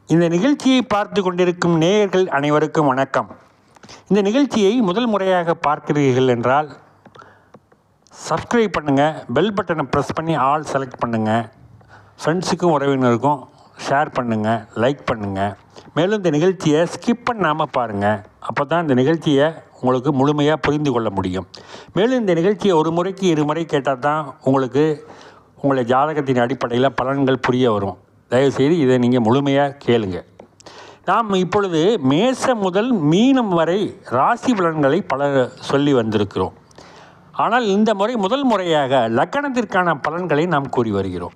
இந்த நிகழ்ச்சியை பார்த்து கொண்டிருக்கும் நேயர்கள் அனைவருக்கும் வணக்கம். இந்த நிகழ்ச்சியை முதல் முறையாக பார்க்கிறீர்கள் என்றால் சப்ஸ்கிரைப் பண்ணுங்கள், பெல் பட்டனை ப்ரெஸ் பண்ணி ஆல் செலக்ட் பண்ணுங்கள், ஃப்ரெண்ட்ஸுக்கும் உறவினருக்கும் ஷேர் பண்ணுங்கள், லைக் பண்ணுங்கள். மேலும் இந்த நிகழ்ச்சியை ஸ்கிப் பண்ணாமல் பாருங்கள். அப்போ தான் இந்த நிகழ்ச்சியை உங்களுக்கு முழுமையாக புரிந்து கொள்ள முடியும். மேலும் இந்த நிகழ்ச்சியை ஒரு முறைக்கு இருமுறை கேட்டால் தான் உங்களுக்கு உங்களுடைய ஜாதகத்தின் அடிப்படையில் பலன்கள் புரிய வரும். தயவுசெய்து இதை நீங்கள் முழுமையாக கேளுங்க. நாம் இப்பொழுது மேசம் முதல் மீனம் வரை ராசி பலன்களை சொல்லி வந்திருக்கிறோம். ஆனால் இந்த முறை முதல் முறையாக லக்கணத்திற்கான பலன்களை நாம் கூறி வருகிறோம்.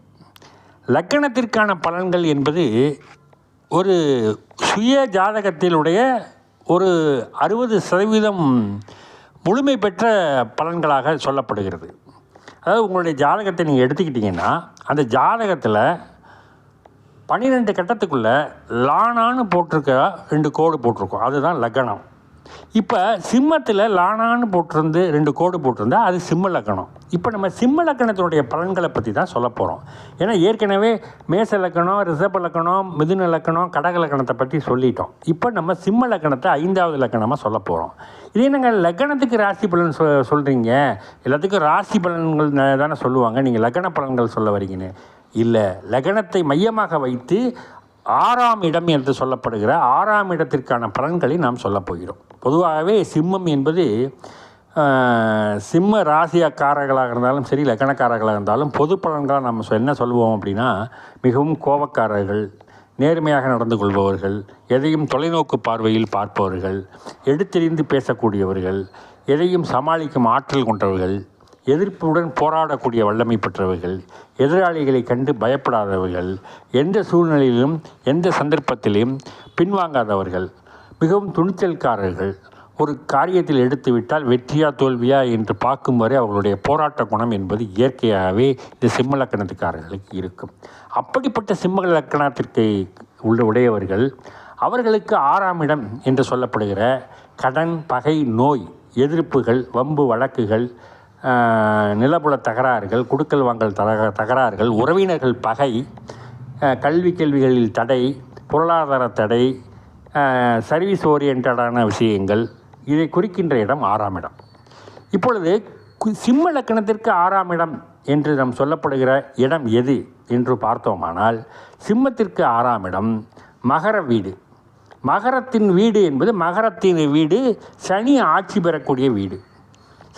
லக்கணத்திற்கான பலன்கள் என்பது ஒரு சுய ஜாதகத்தினுடைய ஒரு 60% முழுமை பெற்ற பலன்களாக சொல்லப்படுகிறது. அதாவது உங்களுடைய ஜாதகத்தை நீங்கள் எடுத்துக்கிட்டிங்கன்னா அந்த ஜாதகத்தில் 12 கட்டத்துக்குள்ளே லானான்னு போட்டிருக்க 2 கோடு போட்டிருக்கோம், அதுதான் லக்கணம். இப்போ சிம்மத்தில் லானான்னு போட்டிருந்து 2 கோடு போட்டிருந்தா அது சிம்ம லக்கணம். இப்போ நம்ம சிம்ம லக்கணத்தினுடைய பலன்களை பற்றி தான் சொல்ல போகிறோம். ஏன்னா ஏற்கனவே மேச லக்கணம், ரிஷப லக்கணம், மிதுன லக்கணம், கடக லக்கணத்தை பற்றி சொல்லிட்டோம். இப்போ நம்ம சிம்ம லக்கணத்தை 5வது லக்கணமாக சொல்ல போகிறோம். இதே நாங்கள் லக்கணத்துக்கு ராசி பலன் சொல்கிறீங்க, எல்லாத்துக்கும் ராசி பலன்கள் தானே சொல்லுவாங்க, நீங்கள் லக்கண பலன்கள் சொல்ல வரீங்கன்னு. இல்லை, லக்கணத்தை மையமாக வைத்து 6ஆம் இடம் என்று சொல்லப்படுகிற 6ஆம் இடத்திற்கான பலன்களை நாம் சொல்லப் போகிறோம். பொதுவாகவே சிம்மம் என்பது சிம்ம ராசிக்காரர்களாக இருந்தாலும் சரி, லக்கணக்காரர்களாக இருந்தாலும் பொது பலன்களாக நம்ம என்ன சொல்லுவோம் அப்படின்னா, மிகவும் கோபக்காரர்கள், நேர்மையாக நடந்து கொள்பவர்கள், எதையும் தொலைநோக்கு பார்வையில் பார்ப்பவர்கள், எடுத்தெறிந்து பேசக்கூடியவர்கள், எதையும் சமாளிக்கும் ஆற்றல் கொண்டவர்கள், எதிர்ப்புடன் போராடக்கூடிய வல்லமை பெற்றவர்கள், எதிராளிகளை கண்டு பயப்படாதவர்கள், எந்த சூழ்நிலையிலும் எந்த சந்தர்ப்பத்திலும் பின்வாங்காதவர்கள், மிகவும் துணிச்சல்காரர்கள், ஒரு காரியத்தில் எடுத்துவிட்டால் வெற்றியா தோல்வியா என்று பார்க்கும் வரை அவர்களுடைய போராட்ட குணம் என்பது இயற்கையாகவே இந்த சிம்ம லக்கணத்துக்காரர்களுக்கு இருக்கும். அப்படிப்பட்ட சிம்ம லக்கணத்திற்கு உடையவர்கள் அவர்களுக்கு 6ஆம் இடம் என்று சொல்லப்படுகிற கடன், பகை, நோய், எதிர்ப்புகள், வம்பு வழக்குகள், நிலப்புல தகராறுகள், குடுக்கல் வாங்கல் தகராறுகள், உறவினர்கள் பகை, கல்வி கேள்விகளில் தடை, பொருளாதார தடை, சர்வீஸ் ஓரியன்டான விஷயங்கள், இதை குறிக்கின்ற இடம் 6ஆம் இடம். இப்பொழுது சிம்ம லக்கணத்திற்கு 6ஆம் இடம் என்று நாம் சொல்லப்படுகிற இடம் எது என்று பார்த்தோமானால், சிம்மத்திற்கு 6ஆம் இடம் மகர வீடு. மகரத்தின் வீடு என்பது மகரத்தின் வீடு சனி ஆட்சி பெறக்கூடிய வீடு,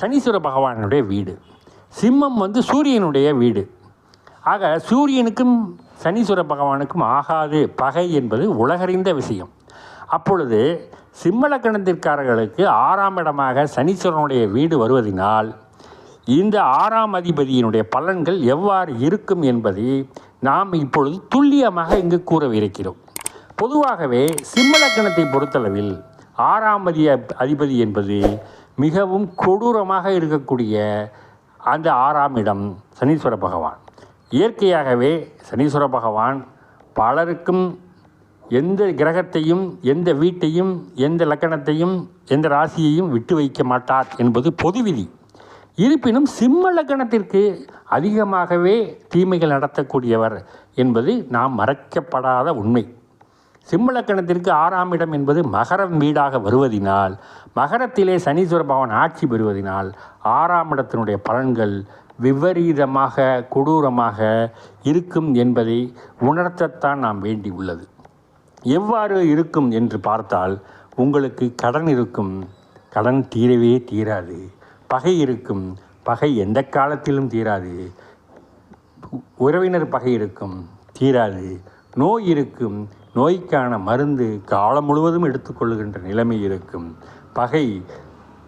சனீஸ்வர பகவானுடைய வீடு. சிம்மம் சூரியனுடைய வீடு. ஆக சூரியனுக்கும் சனீஸ்வர பகவானுக்கும் ஆகாது பகை என்பது உலகறிந்த விஷயம். அப்பொழுது சிம்ம லக்கணத்திற்காரர்களுக்கு 6ஆம் இடமாக சனீஸ்வரனுடைய வீடு வருவதனால் இந்த 6ஆம் அதிபதியினுடைய பலன்கள் எவ்வாறு இருக்கும் என்பதை நாம் இப்பொழுது துல்லியமாக இங்கு கூறவிருக்கிறோம். பொதுவாகவே சிம்ம லக்கணத்தை பொறுத்தளவில் 6ஆம் அதிபதி என்பது மிகவும் கொடூரமாக இருக்கக்கூடிய அந்த 6ஆம் இடம் சனீஸ்வர பகவான். இயற்கையாகவே சனீஸ்வர பகவான் பலருக்கும் எந்த கிரகத்தையும், எந்த வீட்டையும், எந்த லக்கணத்தையும், எந்த ராசியையும் விட்டு வைக்க மாட்டார் என்பது பொது விதி. இருப்பினும் சிம்ம லக்கணத்திற்கு அதிகமாகவே தீமைகள் நடத்தக்கூடியவர் என்பது நாம் மறைக்கப்படாத உண்மை. சிம்ம லக்கணத்திற்கு 6ஆம் இடம் என்பது மகரம் வீடாக வருவதினால், மகரத்திலே சனீஸ்வர பகவான் ஆட்சி பெறுவதினால் 6ஆம் இடத்தினுடைய பலன்கள் விபரீதமாக கொடூரமாக இருக்கும் என்பதை உணர்த்தத்தான் நாம் வேண்டி உள்ளது. எவ்வாறு இருக்கும் என்று பார்த்தால், உங்களுக்கு கடன் இருக்கும், கடன் தீரவே தீராது. பகை இருக்கும், பகை எந்த காலத்திலும் தீராது. உறவினர் பகை இருக்கும், தீராது. நோய் இருக்கும், நோய்க்கான மருந்து காலம் முழுவதும் எடுத்துக்கொள்கின்ற நிலைமை இருக்கும். பகை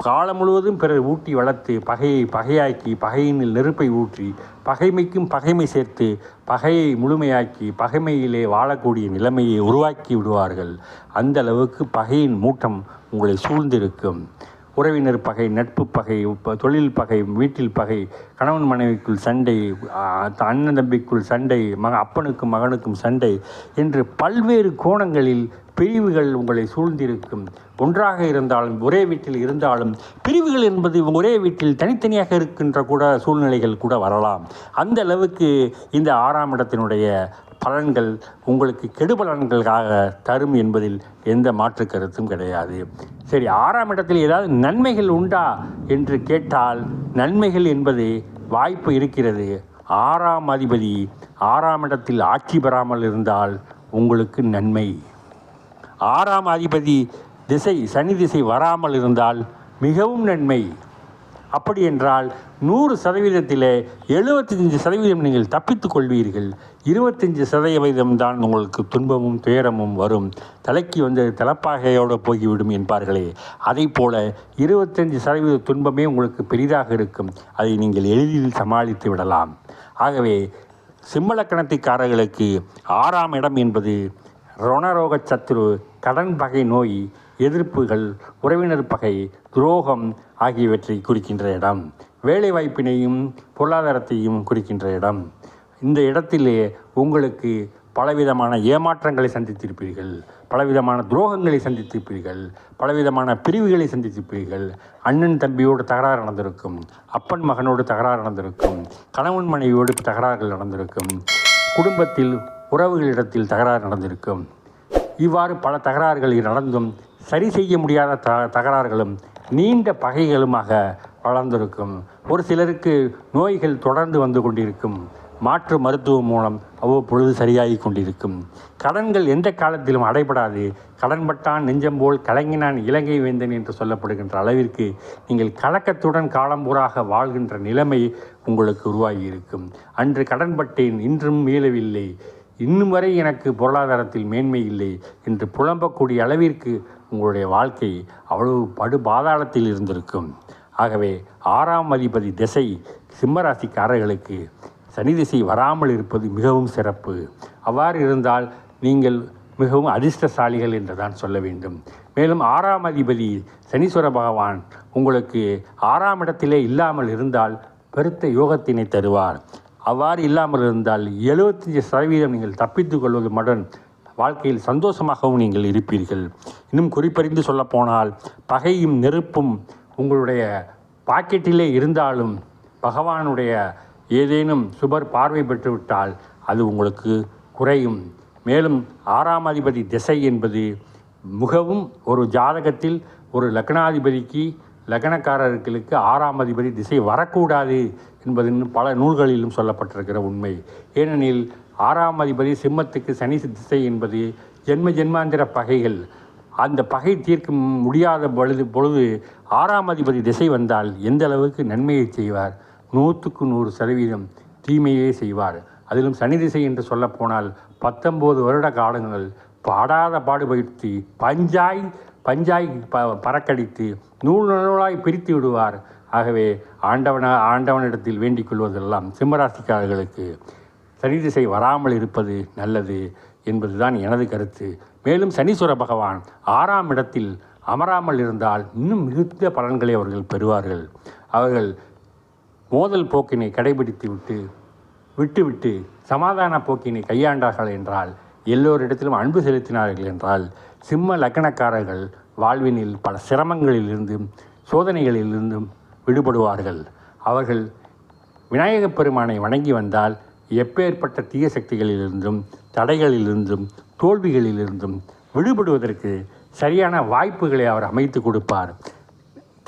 காலம் முழுவதும் பிறர் ஊட்டி வளர்த்து பகையை பகையாக்கி, பகையினில் நெருப்பை ஊற்றி, பகைமைக்கும் பகைமை சேர்த்து பகையை முழுமையாக்கி பகைமையிலே வாழக்கூடிய நிலைமையை உருவாக்கி விடுவார்கள். அந்த அளவுக்கு பகையின் மூட்டம் உங்களை சூழ்ந்திருக்கும். உறவினர் பகை, நட்பு பகை, தொழில் பகை, வீட்டில் பகை, கணவன் மனைவிக்குள் சண்டை, அண்ணன் தம்பிக்குள் சண்டை, அப்பனுக்கும் மகனுக்கும் சண்டை என்று பல்வேறு கோணங்களில் பிரிவுகள் உங்களை சூழ்ந்திருக்கும். ஒன்றாக இருந்தாலும் ஒரே வீட்டில் இருந்தாலும் பிரிவுகள் என்பது ஒரே வீட்டில் தனித்தனியாக இருக்கின்ற கூட சூழ்நிலைகள் கூட வரலாம். அந்த அளவுக்கு இந்த 6ஆம் இடத்தினுடைய பலன்கள் உங்களுக்கு கெடுபலன்களாக தரும் என்பதில் எந்த மாற்று கருத்தும் கிடையாது. சரி, 6ஆம் இடத்தில் ஏதாவது நன்மைகள் உண்டா என்று கேட்டால் நன்மைகள் என்பது வாய்ப்பு இருக்கிறது. 6ஆம் அதிபதி 6ஆம் இடத்தில் ஆட்சி பெறாமல் இருந்தால் உங்களுக்கு நன்மை. 6ஆம் அதிபதி திசை சனி திசை வராமல் இருந்தால் மிகவும் நன்மை. அப்படி என்றால் 100%, 75% நீங்கள் தப்பித்துக் கொள்வீர்கள். 25% தான் உங்களுக்கு துன்பமும் துயரமும் வரும். தலைக்கு வந்து தலப்பாகையோடு போய்விடும் என்பார்களே, அதை போல 25% துன்பமே உங்களுக்கு பெரிதாக இருக்கும். அதை நீங்கள் எளிதில் சமாளித்து விடலாம். ஆகவே சிம்ம லக்கணத்திற்காரர்களுக்கு 6ஆம் இடம் என்பது ரணரோக சத்துரு, கடன் பகை, நோய் எதிர்ப்புகள், உறவினர் பகை, துரோகம் ஆகியவற்றை குறிக்கின்ற இடம். வேலைவாய்ப்பினையும் பொருளாதாரத்தையும் குறிக்கின்ற இடம். இந்த இடத்திலே உங்களுக்கு பலவிதமான ஏமாற்றங்களை சந்தித்திருப்பீர்கள், பலவிதமான துரோகங்களை சந்தித்திருப்பீர்கள், பலவிதமான பிரிவுகளை சந்தித்திருப்பீர்கள். அண்ணன் தம்பியோடு தகராறு நடந்திருக்கும், அப்பன் மகனோடு தகராறு நடந்திருக்கும், கணவன் மனைவியோடு தகராறுகள் நடந்திருக்கும், குடும்பத்தில் உறவுகளிடத்தில் தகராறு நடந்திருக்கும். இவ்வாறு பல தகராறுகள் நடந்தும் சரி செய்ய முடியாத தகராறுகளும் நீண்ட பகைகளுமாக வளர்ந்திருக்கும். ஒரு சிலருக்கு நோய்கள் தொடர்ந்து வந்து கொண்டிருக்கும். மாற்று மருத்துவம் மூலம் அவ்வப்பொழுது சரியாகி கொண்டிருக்கும். கடன்கள் எந்த காலத்திலும் அடைபடாது. கடன்பட்டான் நெஞ்சம் போல் கலங்கினான் இலங்கை வேந்தன் என்று சொல்லப்படுகின்ற அளவிற்கு நீங்கள் கலக்கத்துடன் காலம்பூராக வாழ்கின்ற நிலைமை உங்களுக்கு உருவாகி இருக்கும். அன்று கடன்பட்டேன், இன்றும் மீளவில்லை, இன்னும் வரை எனக்கு பொருளாதாரத்தில் மேன்மை இல்லை என்று புலம்பக்கூடிய அளவிற்கு உங்களுடைய வாழ்க்கை அவ்வளவு படு பாதாளத்தில் இருந்திருக்கும். ஆகவே 6ஆம் அதிபதி திசை சிம்மராசிக்காரர்களுக்கு சனி திசை வராமல் இருப்பது மிகவும் சிறப்பு. அவ்வாறு இருந்தால் நீங்கள் மிகவும் அதிர்ஷ்டசாலிகள் என்று தான் சொல்ல வேண்டும். மேலும் 6ஆம் அதிபதி சனீஸ்வர பகவான் உங்களுக்கு 6ஆம் இடத்திலே இல்லாமல் இருந்தால் பெருத்த யோகத்தினை தருவார். அவ்வாறு இல்லாமல் இருந்தால் 75% நீங்கள் தப்பித்துக் கொள்வது மட்டும் வாழ்க்கையில் சந்தோஷமாகவும் நீங்கள் இருப்பீர்கள். இன்னும் குறிப்பறிந்து சொல்லப்போனால் பகையும் நெருப்பும் உங்களுடைய பாக்கெட்டிலே இருந்தாலும் பகவானுடைய ஏதேனும் சுபர் பார்வை பெற்றுவிட்டால் அது உங்களுக்கு குறையும். மேலும் 6ஆம் அதிபதி திசை என்பது மிகவும் ஒரு ஜாதகத்தில் ஒரு லக்னாதிபதிக்கு லக்னக்காரர்களுக்கு 6ஆம் அதிபதி திசை வரக்கூடாது என்பது பல நூல்களிலும் சொல்லப்பட்டிருக்கிற உண்மை. ஏனெனில் 6ஆம் அதிபதி சிம்மத்துக்கு சனி திசை என்பது ஜென்மாந்திர பகைகள். அந்த பகை தீர்க்க முடியாத பொழுது 6ஆம் அதிபதி திசை வந்தால் எந்த அளவுக்கு நன்மையை செய்வார்? 100க்கு 100% தீமையே செய்வார். அதிலும் சனி திசை என்று சொல்லப்போனால் 19 வருட காலங்கள் பாடாத பாடுபடுத்தி பஞ்சாய் பறக்கடித்து நூலாய் பிரித்து விடுவார். ஆகவே ஆண்டவனிடத்தில் வேண்டிக் கொள்வதெல்லாம் சிம்மராசிக்காரர்களுக்கு சனி திசை வராமல் இருப்பது நல்லது என்பதுதான் எனது கருத்து. மேலும் சனீஸ்வர பகவான் 6ஆம் இடத்தில் அமராமல் இருந்தால் இன்னும் மிகுந்த பலன்களை அவர்கள் பெறுவார்கள். அவர்கள் மோதல் போக்கினை கடைபிடித்து விட்டு சமாதான போக்கினை கையாண்டார்கள் என்றால், எல்லோரிடத்திலும் அன்பு செலுத்தினார்கள் என்றால், சிம்ம லக்னக்காரர்கள் வாழ்வினில் பல சிரமங்களிலிருந்தும் சோதனைகளிலிருந்தும் விடுபடுவார்கள். அவர்கள் விநாயகப் பெருமானை வணங்கி வந்தால் எப்பேற்பட்ட தீய சக்திகளிலிருந்தும் தடைகளிலிருந்தும் தோல்விகளிலிருந்தும் விடுபடுவதற்கு சரியான வாய்ப்புகளை அவர் அமைத்து கொடுப்பார்.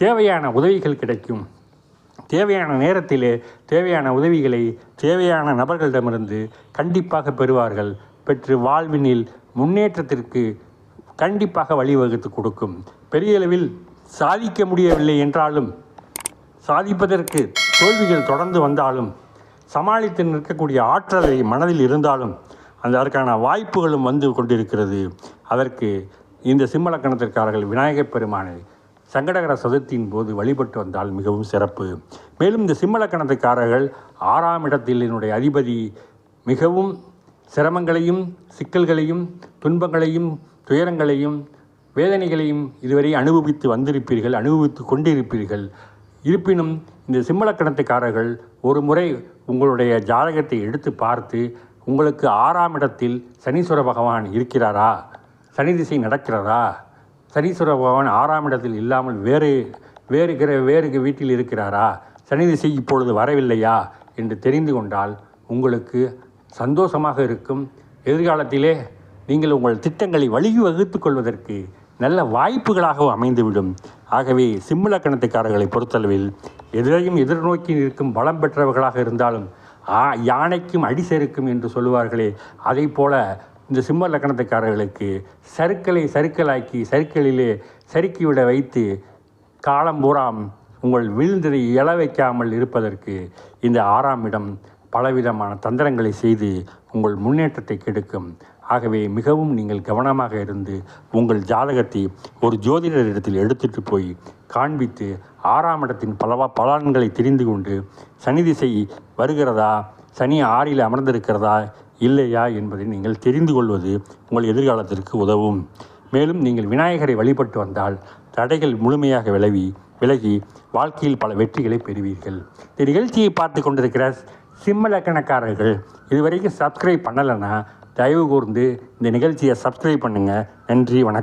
தேவையான உதவிகள் கிடைக்கும். தேவையான நேரத்திலே தேவையான உதவிகளை தேவையான நபர்களிடமிருந்து கண்டிப்பாக பெறுவார்கள். பெற்று வாழ்வினில் முன்னேற்றத்திற்கு கண்டிப்பாக வழிவகுத்து கொடுக்கும். பெரிய அளவில் சாதிக்க முடியவில்லை என்றாலும், சாதிப்பதற்கு தோல்விகள் தொடர்ந்து வந்தாலும், சமாளித்து நிற்கக்கூடிய ஆற்றலை மனதில் இருந்தாலும் அதற்கான வாய்ப்புகளும் வந்து கொண்டிருக்கிறது. அதற்கு இந்த சிம்ம லக்கணத்திற்காரர்கள் விநாயகப் பெருமானை சங்கடகர சதுர்த்தியின் போது வழிபட்டு வந்தால் மிகவும் சிறப்பு. மேலும் இந்த சிம்ம லக்கணத்திற்காரர்கள் 6ஆம் இடத்தினுடைய அதிபதி மிகவும் சிரமங்களையும் சிக்கல்களையும் துன்பங்களையும் துயரங்களையும் வேதனைகளையும் இதுவரை அனுபவித்து வந்திருப்பீர்கள், அனுபவித்து கொண்டிருப்பீர்கள். இருப்பினும் இந்த சிம்ம லக்கணத்துக்காரர்கள் ஒரு முறை உங்களுடைய ஜாதகத்தை எடுத்து பார்த்து, உங்களுக்கு 6ஆம் இடத்தில் சனீஸ்வர பகவான் இருக்கிறாரா, சனி திசை நடக்கிறதா, சனீஸ்வர பகவான் 6ஆம் இடத்தில் இல்லாமல் வேறு வீட்டில் இருக்கிறாரா, சனி திசை இப்பொழுது வரவில்லையா என்று தெரிந்து கொண்டால் உங்களுக்கு சந்தோஷமாக இருக்கும். எதிர்காலத்திலே நீங்கள் உங்கள் திட்டங்களை வழிவகுத்துக் கொள்வதற்கு நல்ல வாய்ப்புகளாகவும் அமைந்துவிடும். ஆகவே சிம்ம லக்கணத்துக்காரர்களை பொறுத்தளவில் எதிரையும் எதிர்நோக்கி நிற்கும் பலம் பெற்றவர்களாக இருந்தாலும் யானைக்கும் அடி செருக்கும் என்று சொல்லுவார்களே, அதை போல இந்த சிம்ம லக்கணத்துக்காரர்களுக்கு சறுக்கலாக்கி சறுக்களிலே சறுக்கிவிட வைத்து காலம்பூராம் உங்கள் வீழ்ந்ததை எழ வைக்காமல் இருப்பதற்கு இந்த 6ஆம் இடம் பலவிதமான தந்திரங்களை செய்து உங்கள் முன்னேற்றத்தை கெடுக்கும். ஆகவே மிகவும் நீங்கள் கவனமாக இருந்து உங்கள் ஜாதகத்தை ஒரு ஜோதிடரிடத்தில் எடுத்துட்டு போய் காண்பித்து 6ஆம் இடத்தின் பலன்களை தெரிந்து கொண்டு சனி திசை வருகிறதா, சனி 6இல் அமர்ந்திருக்கிறதா இல்லையா என்பதை நீங்கள் தெரிந்து கொள்வது உங்கள் எதிர்காலத்திற்கு உதவும். மேலும் நீங்கள் விநாயகரை வழிபட்டு வந்தால் தடைகள் முழுமையாக விலகி வாழ்க்கையில் பல வெற்றிகளை பெறுவீர்கள். இந்த நிகழ்ச்சியை பார்த்து கொண்டிருக்கிற சிம்ம லக்கணக்காரர்கள் இதுவரைக்கும் சப்ஸ்கிரைப் பண்ணலைன்னா தயவு கூர்ந்து இந்த நிகழ்ச்சியை சப்ஸ்கிரைப் பண்ணுங்கள். நன்றி, வணக்கம்.